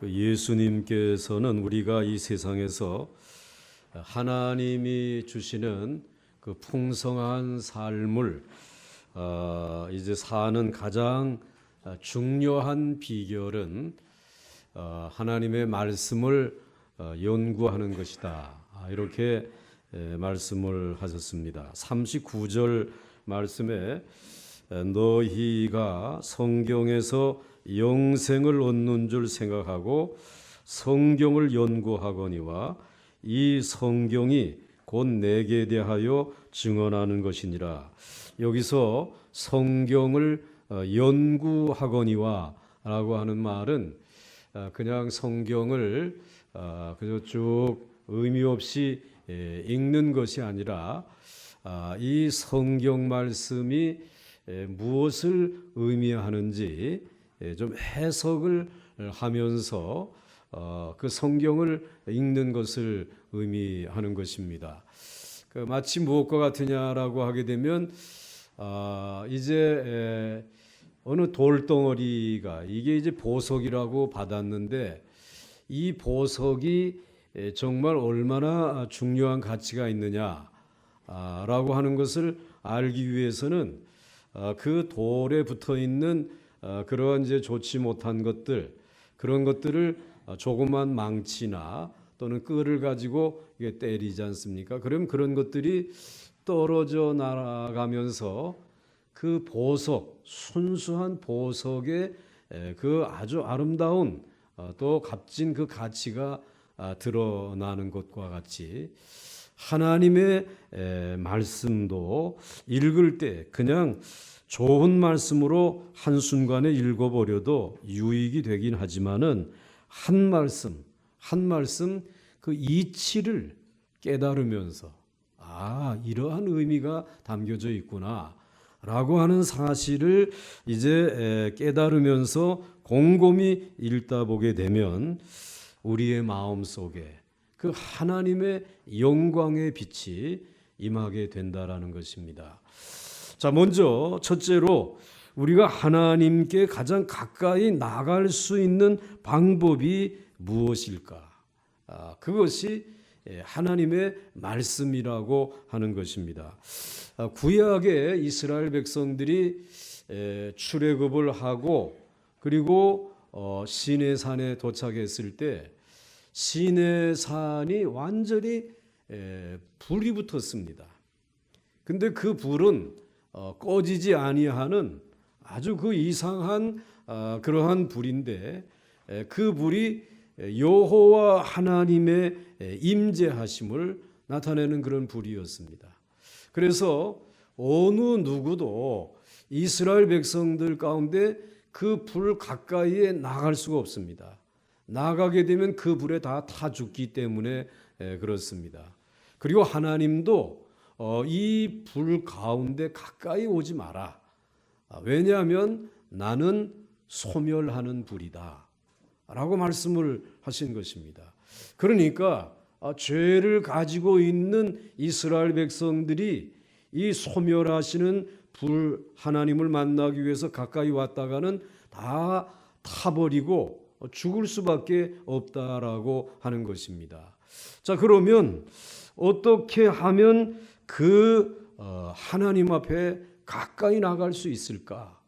예수님께서는 우리가 이 세상에서 하나님이 주시는 그 풍성한 삶을 이제 사는 가장 중요한 비결은 하나님의 말씀을 연구하는 것이다. 이렇게 말씀을 하셨습니다. 39절 말씀에 너희가 성경에서 영생을 얻는 줄 생각하고 성경을 연구하거니와 이 성경이 곧 내게 대하여 증언하는 것이니라. 여기서 성경을 연구하거니와 라고 하는 말은 그냥 성경을 그저 쭉 의미 없이 읽는 것이 아니라 이 성경 말씀이 무엇을 의미하는지 좀 해석을 하면서 그 성경을 읽는 것을 의미하는 것입니다. 마치 무엇과 같으냐라고 하게 되면 이제 어느 돌덩어리가 이게 이제 보석이라고 받았는데 이 보석이 정말 얼마나 중요한 가치가 있느냐라고 하는 것을 알기 위해서는 그 돌에 붙어 있는 그러한 이제 좋지 못한 것들, 그런 것들을 조그만 망치나 또는 끈을 가지고 이게 때리지 않습니까? 그럼 그런 것들이 떨어져 나가면서 그 보석, 순수한 보석의 그 아주 아름다운 또 값진 그 가치가 드러나는 것과 같이 하나님의 말씀도 읽을 때 그냥 좋은 말씀으로 한순간에 읽어버려도 유익이 되긴 하지만은 한 말씀 그 이치를 깨달으면서 이러한 의미가 담겨져 있구나 라고 하는 사실을 이제 깨달으면서 곰곰이 읽다 보게 되면 우리의 마음 속에 그 하나님의 영광의 빛이 임하게 된다라는 것입니다. 자, 먼저 첫째로 우리가 하나님께 가장 가까이 나갈 수 있는 방법이 무엇일까? 그것이 하나님의 말씀이라고 하는 것입니다. 구약의 이스라엘 백성들이 출애굽을 하고 그리고 시내산에 도착했을 때 시내산이 완전히 불이 붙었습니다. 근데 그 불은 꺼지지 아니하는 아주 그 이상한 그러한 불인데 그 불이 여호와 하나님의 임재하심을 나타내는 그런 불이었습니다. 그래서 어느 누구도 이스라엘 백성들 가운데 그 불 가까이에 나갈 수가 없습니다. 나가게 되면 그 불에 다 타 죽기 때문에 그렇습니다. 그리고 하나님도 이 불 가운데 가까이 오지 마라. 왜냐하면 나는 소멸하는 불이다 라고 말씀을 하신 것입니다. 그러니까 죄를 가지고 있는 이스라엘 백성들이 이 소멸하시는 불 하나님을 만나기 위해서 가까이 왔다가는 다 타버리고 죽을 수밖에 없다라고 하는 것입니다. 자, 그러면 어떻게 하면 그 하나님 앞에 가까이 나갈 수 있을까?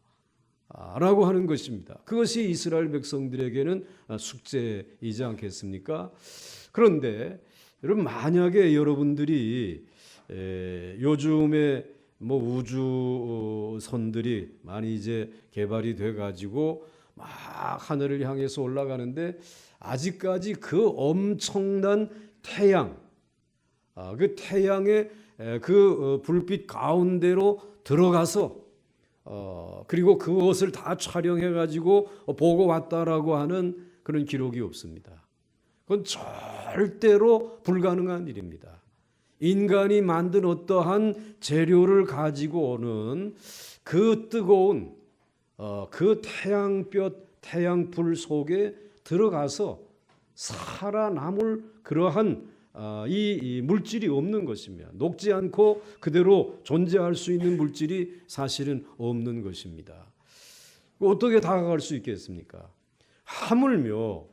라고 하는 것입니다. 그것이 이스라엘 백성들에게는 숙제이지 않겠습니까? 그런데 여러분, 만약에 여러분들이 요즘에 우주선들이 많이 이제 개발이 돼 가지고 막 하늘을 향해서 올라가는데 아직까지 그 엄청난 태양, 그 태양의 그 불빛 가운데로 들어가서 그리고 그것을 다 촬영해 가지고 보고 왔다라고 하는 그런 기록이 없습니다. 그건 절대로 불가능한 일입니다. 인간이 만든 어떠한 재료를 가지고 오는 그 뜨거운 그 태양볕, 태양불 속에 들어가서 살아남을 그러한 이 물질이 없는 것입니다. 녹지 않고 그대로 존재할 수 있는 물질이 사실은 없는 것입니다. 어떻게 다가갈 수 있겠습니까? 하물며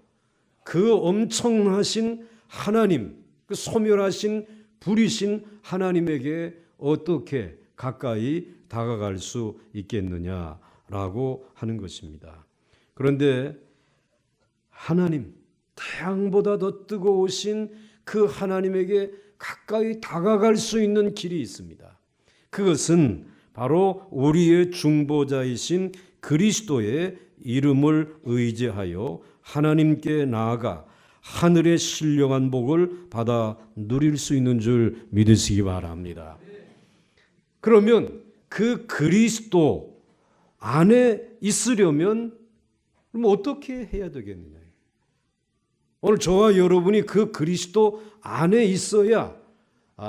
그 엄청나신 하나님, 그 소멸하신 불이신 하나님에게 어떻게 가까이 다가갈 수 있겠느냐라고 하는 것입니다. 그런데 하나님, 태양보다 더 뜨거우신 그 하나님에게 가까이 다가갈 수 있는 길이 있습니다. 그것은 바로 우리의 중보자이신 그리스도의 이름을 의지하여 하나님께 나아가 하늘의 신령한 복을 받아 누릴 수 있는 줄 믿으시기 바랍니다. 그러면 그 그리스도 안에 있으려면 그럼 어떻게 해야 되겠느냐? 오늘 저와 여러분이 그 그리스도 안에 있어야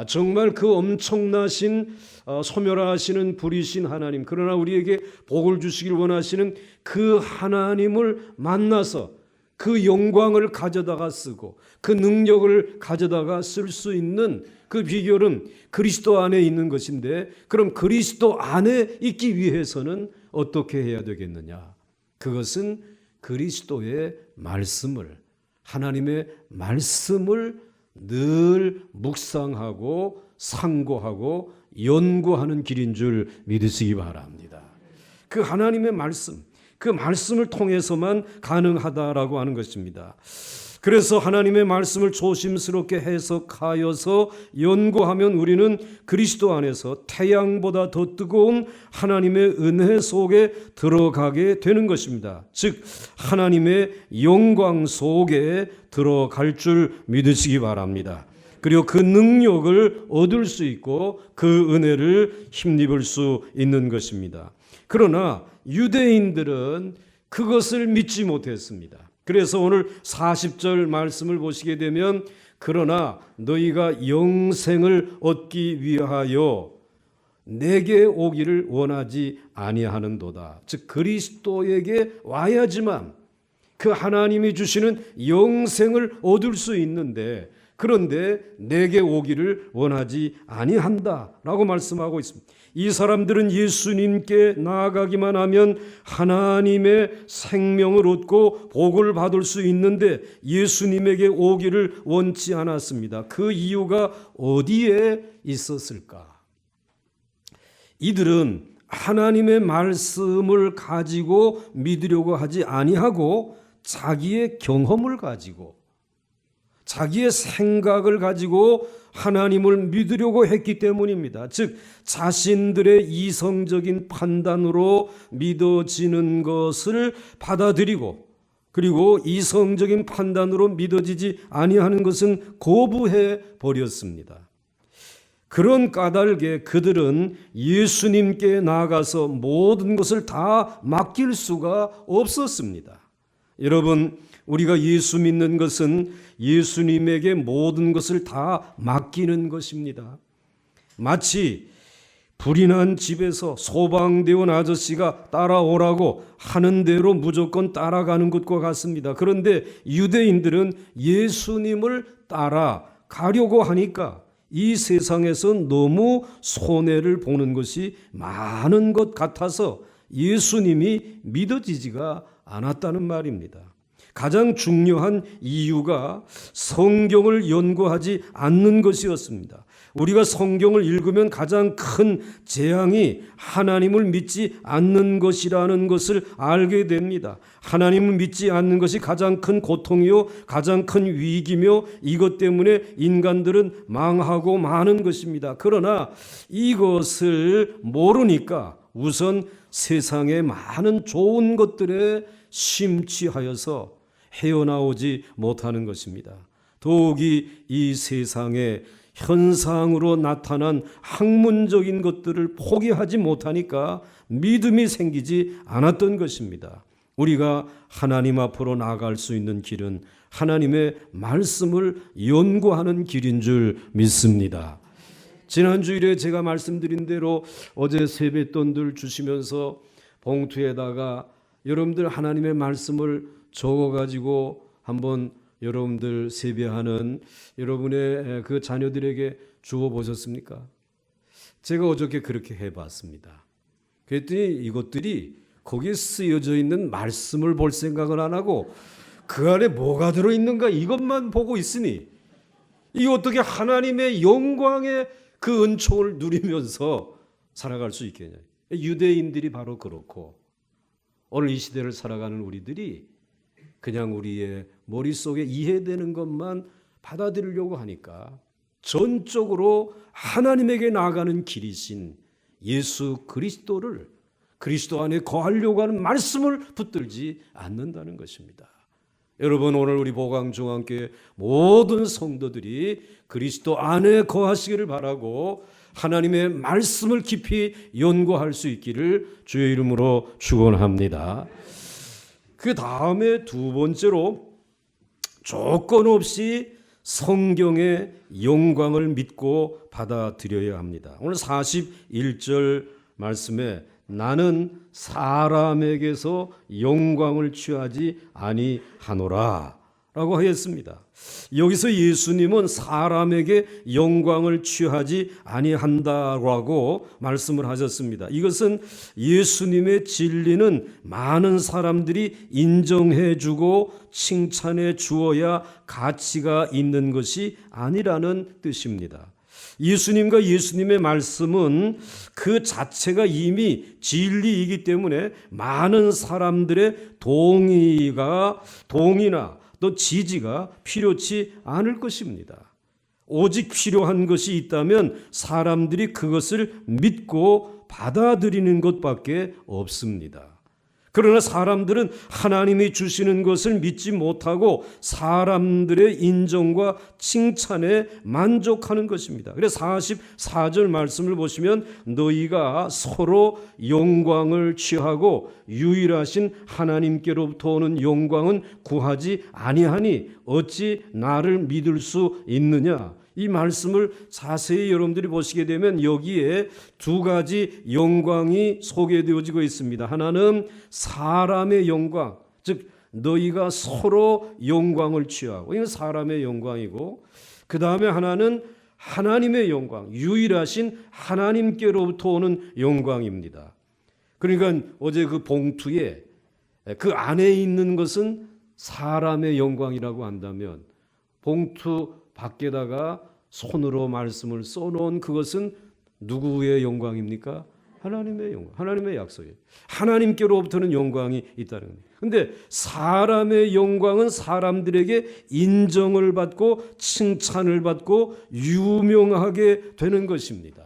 정말 그 엄청나신 소멸하시는 불이신 하나님, 그러나 우리에게 복을 주시길 원하시는 그 하나님을 만나서 그 영광을 가져다가 쓰고 그 능력을 가져다가 쓸 수 있는 그 비결은 그리스도 안에 있는 것인데, 그럼 그리스도 안에 있기 위해서는 어떻게 해야 되겠느냐? 그것은 그리스도의 말씀을, 하나님의 말씀을 늘 묵상하고 상고하고 연구하는 길인 줄 믿으시기 바랍니다. 그 하나님의 말씀, 그 말씀을 통해서만 가능하다라고 하는 것입니다. 그래서 하나님의 말씀을 조심스럽게 해석하여서 연구하면 우리는 그리스도 안에서 태양보다 더 뜨거운 하나님의 은혜 속에 들어가게 되는 것입니다. 즉 하나님의 영광 속에 들어갈 줄 믿으시기 바랍니다. 그리고 그 능력을 얻을 수 있고 그 은혜를 힘입을 수 있는 것입니다. 그러나 유대인들은 그것을 믿지 못했습니다. 그래서 오늘 40절 말씀을 보시게 되면 그러나 너희가 영생을 얻기 위하여 내게 오기를 원하지 아니하는도다. 즉 그리스도에게 와야지만 그 하나님이 주시는 영생을 얻을 수 있는데, 그런데 내게 오기를 원하지 아니한다라고 말씀하고 있습니다. 이 사람들은 예수님께 나아가기만 하면 하나님의 생명을 얻고 복을 받을 수 있는데 예수님에게 오기를 원치 않았습니다. 그 이유가 어디에 있었을까? 이들은 하나님의 말씀을 가지고 믿으려고 하지 아니하고 자기의 경험을 가지고 자기의 생각을 가지고 하나님을 믿으려고 했기 때문입니다. 즉 자신들의 이성적인 판단으로 믿어지는 것을 받아들이고, 그리고 이성적인 판단으로 믿어지지 아니하는 것은 거부해 버렸습니다. 그런 까닭에 그들은 예수님께 나아가서 모든 것을 다 맡길 수가 없었습니다. 여러분, 우리가 예수 믿는 것은 예수님에게 모든 것을 다 맡기는 것입니다. 마치 불이 난 집에서 소방대원 아저씨가 따라오라고 하는 대로 무조건 따라가는 것과 같습니다. 그런데 유대인들은 예수님을 따라가려고 하니까 이 세상에서 너무 손해를 보는 것이 많은 것 같아서 예수님이 믿어지지가 않았다는 말입니다. 가장 중요한 이유가 성경을 연구하지 않는 것이었습니다. 우리가 성경을 읽으면 가장 큰 재앙이 하나님을 믿지 않는 것이라는 것을 알게 됩니다. 하나님을 믿지 않는 것이 가장 큰 고통이요 가장 큰 위기며 이것 때문에 인간들은 망하고 마는 것입니다. 그러나 이것을 모르니까 우선 세상의 많은 좋은 것들에 심취하여서 헤어나오지 못하는 것입니다. 더욱이 이 세상에 현상으로 나타난 학문적인 것들을 포기하지 못하니까 믿음이 생기지 않았던 것입니다. 우리가 하나님 앞으로 나아갈 수 있는 길은 하나님의 말씀을 연구하는 길인 줄 믿습니다. 지난주일에 제가 말씀드린 대로 어제 세뱃돈들 주시면서 봉투에다가 여러분들 하나님의 말씀을 적어가지고 한번 여러분들 세배하는 여러분의 그 자녀들에게 주어 보셨습니까? 제가 어저께 그렇게 해봤습니다. 그랬더니 이것들이 거기에 쓰여져 있는 말씀을 볼 생각을 안 하고 그 안에 뭐가 들어있는가 이것만 보고 있으니 이게 어떻게 하나님의 영광의 그 은총을 누리면서 살아갈 수 있겠냐. 유대인들이 바로 그렇고 오늘 이 시대를 살아가는 우리들이 그냥 우리의 머릿속에 이해되는 것만 받아들이려고 하니까 전적으로 하나님에게 나아가는 길이신 예수 그리스도를 그리스도 안에 거하려고 하는 말씀을 붙들지 않는다는 것입니다. 여러분 오늘 우리 보강중앙교회 모든 성도들이 그리스도 안에 거하시기를 바라고 하나님의 말씀을 깊이 연구할 수 있기를 주의 이름으로 축원합니다. 그 다음에 두 번째로 조건 없이 성경의 영광을 믿고 받아들여야 합니다. 오늘 41절 말씀에 나는 사람에게서 영광을 취하지 아니하노라 라고 하였습니다. 여기서 예수님은 사람에게 영광을 취하지 아니한다라고 말씀을 하셨습니다. 이것은 예수님의 진리는 많은 사람들이 인정해 주고 칭찬해 주어야 가치가 있는 것이 아니라는 뜻입니다. 예수님과 예수님의 말씀은 그 자체가 이미 진리이기 때문에 많은 사람들의 동의나 또 지지가 필요치 않을 것입니다. 오직 필요한 것이 있다면 사람들이 그것을 믿고 받아들이는 것밖에 없습니다. 그러나 사람들은 하나님이 주시는 것을 믿지 못하고 사람들의 인정과 칭찬에 만족하는 것입니다. 그래서 44절 말씀을 보시면 너희가 서로 영광을 취하고 유일하신 하나님께로부터 오는 영광은 구하지 아니하니 어찌 나를 믿을 수 있느냐. 이 말씀을 자세히 여러분들이 보시게 되면 여기에 두 가지 영광이 소개되어지고 있습니다. 하나는 사람의 영광, 즉 너희가 서로 영광을 취하고 이건 사람의 영광이고 그 다음에 하나는 하나님의 영광, 유일하신 하나님께로부터 오는 영광입니다. 그러니까 어제 그 봉투에 그 안에 있는 것은 사람의 영광이라고 한다면 봉투 밖에다가 손으로 말씀을 써놓은 그것은 누구의 영광입니까? 하나님의 영광, 하나님의 약속이에요. 하나님께로부터는 영광이 있다는 겁니다. 그런데 사람의 영광은 사람들에게 인정을 받고 칭찬을 받고 유명하게 되는 것입니다.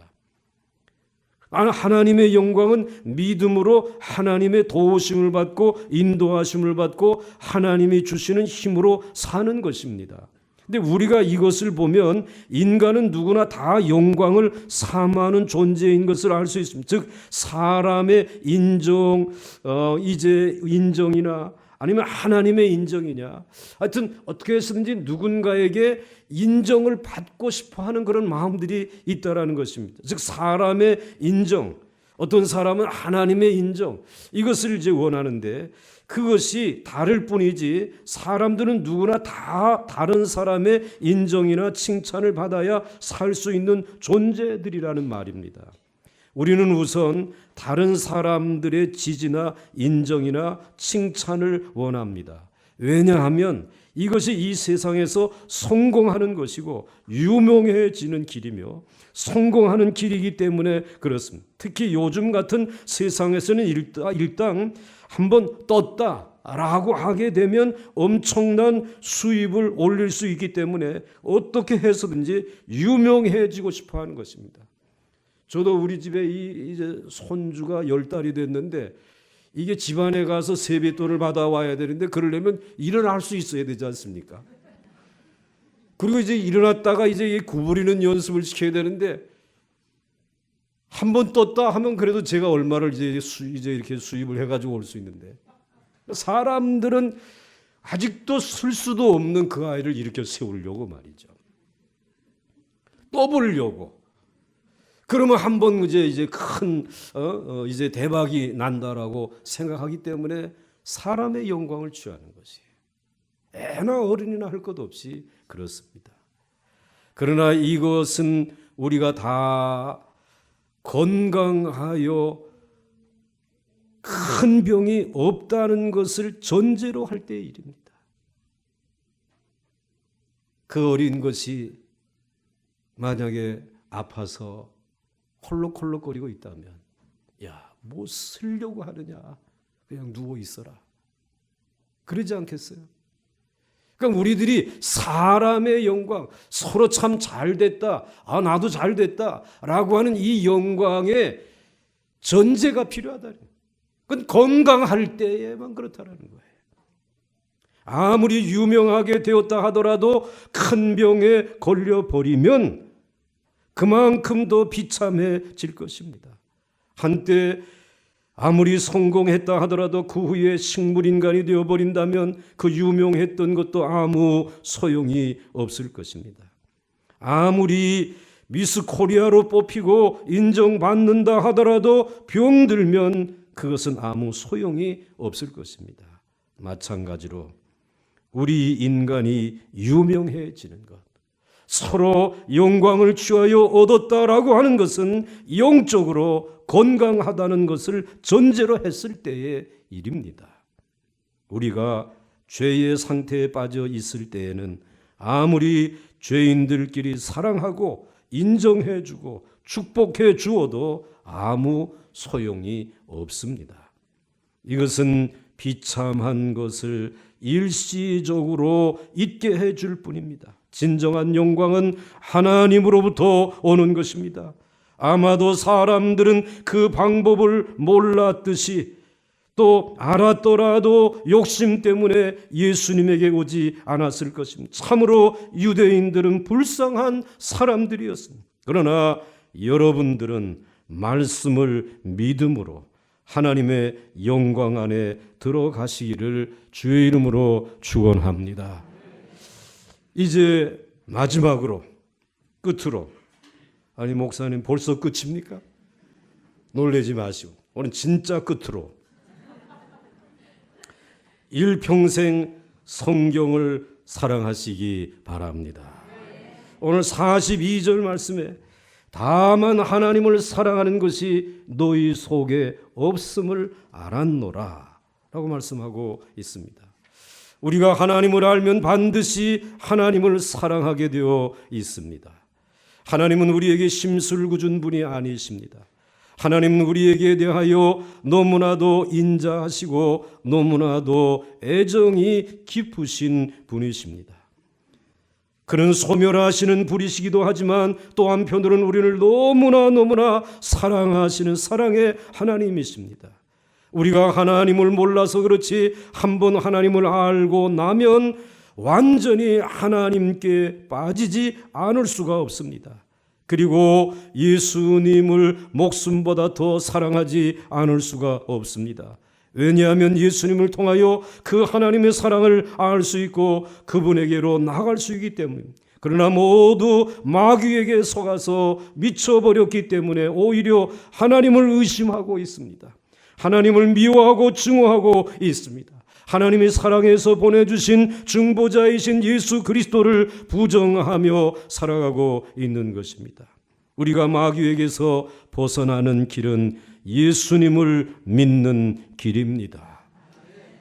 하나님의 영광은 믿음으로 하나님의 도우심을 받고 인도하심을 받고 하나님이 주시는 힘으로 사는 것입니다. 근데 우리가 이것을 보면 인간은 누구나 다 영광을 사모하는 존재인 것을 알 수 있습니다. 즉 사람의 인정, 이제 인정이나 아니면 하나님의 인정이냐, 하여튼 어떻게 해서든지 누군가에게 인정을 받고 싶어하는 그런 마음들이 있다라는 것입니다. 즉 사람의 인정, 어떤 사람은 하나님의 인정, 이것을 이제 원하는데. 그것이 다를 뿐이지 사람들은 누구나 다 다른 사람의 인정이나 칭찬을 받아야 살 수 있는 존재들이라는 말입니다. 우리는 우선 다른 사람들의 지지나 인정이나 칭찬을 원합니다. 왜냐하면 이것이 이 세상에서 성공하는 것이고 유명해지는 길이며 성공하는 길이기 때문에 그렇습니다. 특히 요즘 같은 세상에서는 일단 한번 떴다라고 하게 되면 엄청난 수입을 올릴 수 있기 때문에 어떻게 해서든지 유명해지고 싶어하는 것입니다. 저도 우리 집에 이제 손주가 10달이 됐는데 이게 집안에 가서 세뱃돈을 받아와야 되는데 그러려면 일어날 수 있어야 되지 않습니까? 그리고 이제 일어났다가 이제 구부리는 연습을 시켜야 되는데 한 번 떴다 하면 그래도 제가 얼마를 이제 이렇게 수입을 해가지고 올 수 있는데 사람들은 아직도 쓸 수도 없는 그 아이를 일으켜 세우려고 말이죠. 떠보려고. 그러면 한 번 이제 큰 이제 대박이 난다라고 생각하기 때문에 사람의 영광을 취하는 것이에요. 애나 어른이나 할 것 없이 그렇습니다. 그러나 이것은 우리가 다 건강하여 큰 병이 없다는 것을 전제로 할 때의 일입니다. 그 어린 것이 만약에 아파서 콜록콜록거리고 있다면, 야, 뭐 쓰려고 하느냐, 그냥 누워 있어라, 그러지 않겠어요? 그러니까 우리들이 사람의 영광, 서로 참 잘됐다, 아 나도 잘됐다 라고 하는 이 영광의 전제가 필요하다. 그건 건강할 때에만 그렇다라는 거예요. 아무리 유명하게 되었다 하더라도 큰 병에 걸려버리면 그만큼 더 비참해질 것입니다. 한때 아무리 성공했다 하더라도 그 후에 식물인간이 되어버린다면 그 유명했던 것도 아무 소용이 없을 것입니다. 아무리 미스 코리아로 뽑히고 인정받는다 하더라도 병들면 그것은 아무 소용이 없을 것입니다. 마찬가지로 우리 인간이 유명해지는 것, 서로 영광을 취하여 얻었다라고 하는 것은 영적으로 건강하다는 것을 전제로 했을 때의 일입니다. 우리가 죄의 상태에 빠져 있을 때에는 아무리 죄인들끼리 사랑하고 인정해주고 축복해 주어도 아무 소용이 없습니다. 이것은 비참한 것을 일시적으로 잊게 해줄 뿐입니다. 진정한 영광은 하나님으로부터 오는 것입니다. 아마도 사람들은 그 방법을 몰랐듯이 또 알았더라도 욕심 때문에 예수님에게 오지 않았을 것입니다. 참으로 유대인들은 불쌍한 사람들이었습니다. 그러나 여러분들은 말씀을 믿음으로 하나님의 영광 안에 들어가시기를 주의 이름으로 축원합니다. 이제 마지막으로 끝으로, 아니 목사님 벌써 끝입니까? 놀라지 마시고 오늘 진짜 끝으로, 일평생 성경을 사랑하시기 바랍니다. 오늘 42절 말씀에 다만 하나님을 사랑하는 것이 너희 속에 없음을 알았노라 라고 말씀하고 있습니다. 우리가 하나님을 알면 반드시 하나님을 사랑하게 되어 있습니다. 하나님은 우리에게 심술을 굳은 분이 아니십니다. 하나님은 우리에게 대하여 너무나도 인자하시고 너무나도 애정이 깊으신 분이십니다. 그는 소멸하시는 분이시기도 하지만 또 한편으로는 우리를 너무나 사랑하시는 사랑의 하나님이십니다. 우리가 하나님을 몰라서 그렇지 한번 하나님을 알고 나면 완전히 하나님께 빠지지 않을 수가 없습니다. 그리고 예수님을 목숨보다 더 사랑하지 않을 수가 없습니다. 왜냐하면 예수님을 통하여 그 하나님의 사랑을 알 수 있고 그분에게로 나갈 수 있기 때문입니다. 그러나 모두 마귀에게 속아서 미쳐버렸기 때문에 오히려 하나님을 의심하고 있습니다. 하나님을 미워하고 증오하고 있습니다. 하나님의 사랑에서 보내주신 중보자이신 예수 그리스도를 부정하며 살아가고 있는 것입니다. 우리가 마귀에게서 벗어나는 길은 예수님을 믿는 길입니다.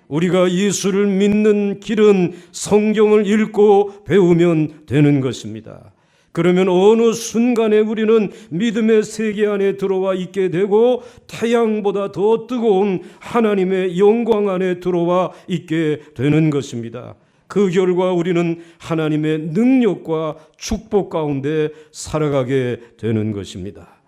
우리가 예수를 믿는 길은 성경을 읽고 배우면 되는 것입니다. 그러면 어느 순간에 우리는 믿음의 세계 안에 들어와 있게 되고 태양보다 더 뜨거운 하나님의 영광 안에 들어와 있게 되는 것입니다. 그 결과 우리는 하나님의 능력과 축복 가운데 살아가게 되는 것입니다.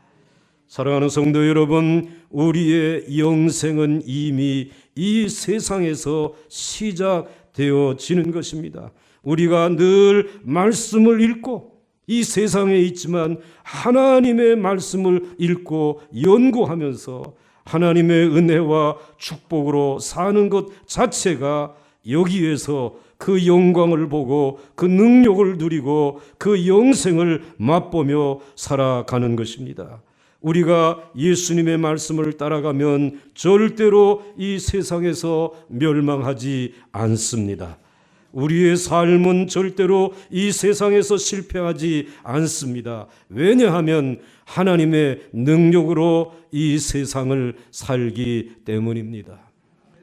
사랑하는 성도 여러분, 우리의 영생은 이미 이 세상에서 시작되어지는 것입니다. 우리가 늘 말씀을 읽고 이 세상에 있지만 하나님의 말씀을 읽고 연구하면서 하나님의 은혜와 축복으로 사는 것 자체가 여기에서 그 영광을 보고 그 능력을 누리고 그 영생을 맛보며 살아가는 것입니다. 우리가 예수님의 말씀을 따라가면 절대로 이 세상에서 멸망하지 않습니다. 우리의 삶은 절대로 이 세상에서 실패하지 않습니다. 왜냐하면 하나님의 능력으로 이 세상을 살기 때문입니다.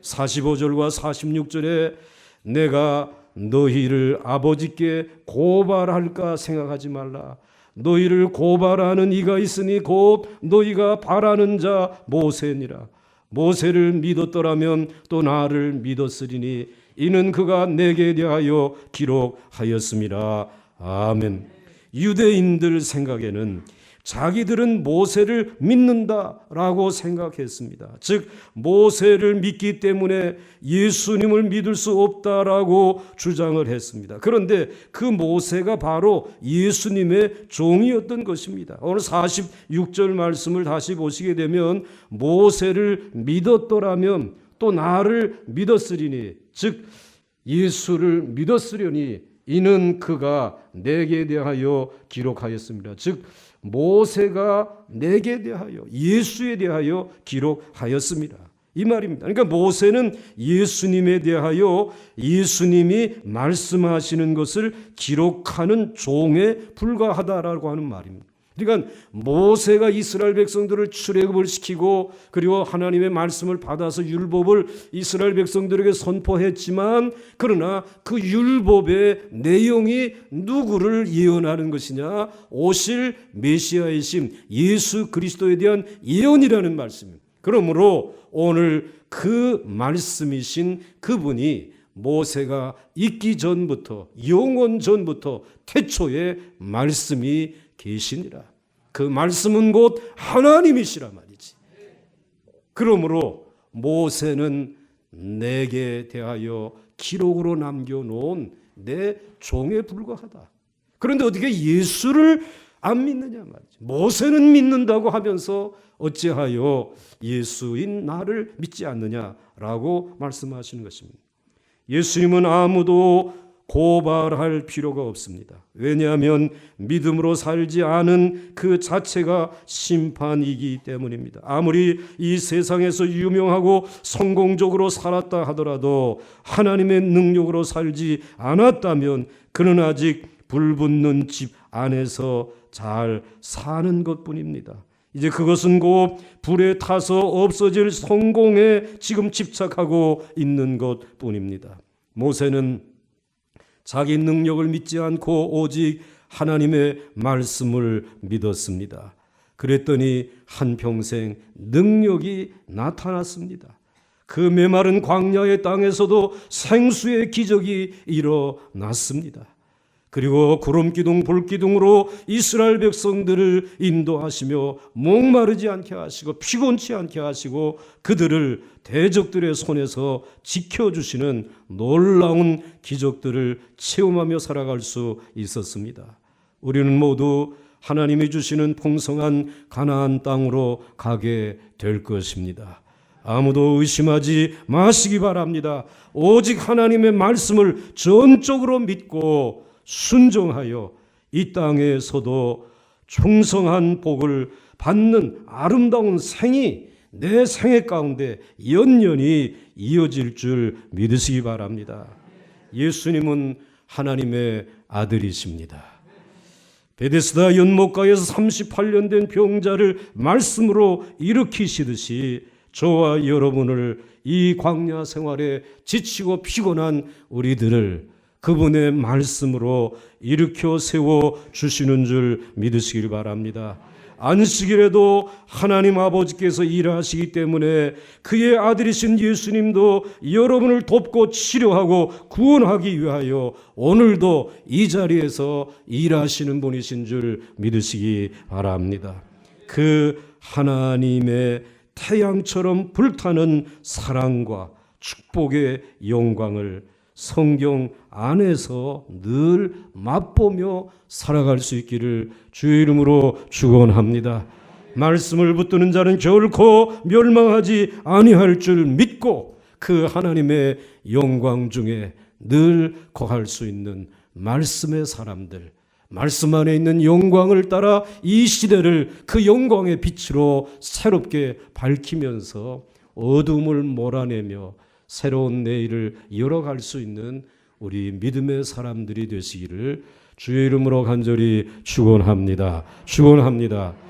45절과 46절에 내가 너희를 아버지께 고발할까 생각하지 말라. 너희를 고발하는 이가 있으니 곧 너희가 바라는 자 모세니라. 모세를 믿었더라면 또 나를 믿었으리니 이는 그가 내게 대하여 기록하였음이라. 아멘. 유대인들 생각에는 자기들은 모세를 믿는다라고 생각했습니다. 즉 모세를 믿기 때문에 예수님을 믿을 수 없다라고 주장을 했습니다. 그런데 그 모세가 바로 예수님의 종이었던 것입니다. 오늘 46절 말씀을 다시 보시게 되면 모세를 믿었더라면 또 나를 믿었으리니, 즉 예수를 믿었으려니 이는 그가 내게 대하여 기록하였습니다. 즉 모세가 내게 대하여, 예수에 대하여 기록하였습니다. 이 말입니다. 그러니까 모세는 예수님에 대하여 예수님이 말씀하시는 것을 기록하는 종에 불과하다라고 하는 말입니다. 그러니까 모세가 이스라엘 백성들을 출애굽을 시키고 그리고 하나님의 말씀을 받아서 율법을 이스라엘 백성들에게 선포했지만, 그러나 그 율법의 내용이 누구를 예언하는 것이냐? 오실 메시아이신 예수 그리스도에 대한 예언이라는 말씀입니다. 그러므로 오늘 그 말씀이신 그분이 모세가 있기 전부터, 영원 전부터 태초에 말씀이 계시니라. 그 말씀은 곧 하나님이시라 말이지. 그러므로 모세는 내게 대하여 기록으로 남겨놓은 내 종에 불과하다. 그런데 어떻게 예수를 안 믿느냐 말이지. 모세는 믿는다고 하면서 어찌하여 예수인 나를 믿지 않느냐라고 말씀하시는 것입니다. 예수님은 아무도 고발할 필요가 없습니다. 왜냐하면 믿음으로 살지 않은 그 자체가 심판이기 때문입니다. 아무리 이 세상에서 유명하고 성공적으로 살았다 하더라도 하나님의 능력으로 살지 않았다면 그는 아직 불붙는 집 안에서 잘 사는 것뿐입니다. 이제 그것은 곧 불에 타서 없어질 성공에 지금 집착하고 있는 것뿐입니다. 모세는 자기 능력을 믿지 않고 오직 하나님의 말씀을 믿었습니다. 그랬더니 한평생 능력이 나타났습니다. 그 메마른 광야의 땅에서도 생수의 기적이 일어났습니다. 그리고 구름기둥 불기둥으로 이스라엘 백성들을 인도하시며 목마르지 않게 하시고 피곤치 않게 하시고 그들을 대적들의 손에서 지켜주시는 놀라운 기적들을 체험하며 살아갈 수 있었습니다. 우리는 모두 하나님이 주시는 풍성한 가나안 땅으로 가게 될 것입니다. 아무도 의심하지 마시기 바랍니다. 오직 하나님의 말씀을 전적으로 믿고 순종하여 이 땅에서도 충성한 복을 받는 아름다운 생이 내 생애 가운데 연연히 이어질 줄 믿으시기 바랍니다. 예수님은 하나님의 아들이십니다. 베데스다 연못가에서 38년 된 병자를 말씀으로 일으키시듯이 저와 여러분을 이 광야 생활에 지치고 피곤한 우리들을 그분의 말씀으로 일으켜 세워 주시는 줄 믿으시길 바랍니다. 안식일에도 하나님 아버지께서 일하시기 때문에 그의 아들이신 예수님도 여러분을 돕고 치료하고 구원하기 위하여 오늘도 이 자리에서 일하시는 분이신 줄 믿으시기 바랍니다. 그 하나님의 태양처럼 불타는 사랑과 축복의 영광을 성경 안에서 늘 맛보며 살아갈 수 있기를 주의 이름으로 축원합니다. 말씀을 붙드는 자는 결코 멸망하지 아니할 줄 믿고 그 하나님의 영광 중에 늘 거할 수 있는 말씀의 사람들, 말씀 안에 있는 영광을 따라 이 시대를 그 영광의 빛으로 새롭게 밝히면서 어둠을 몰아내며 새로운 내일을 열어갈 수 있는 우리 믿음의 사람들이 되시기를 주의 이름으로 간절히 축원합니다. 축원합니다.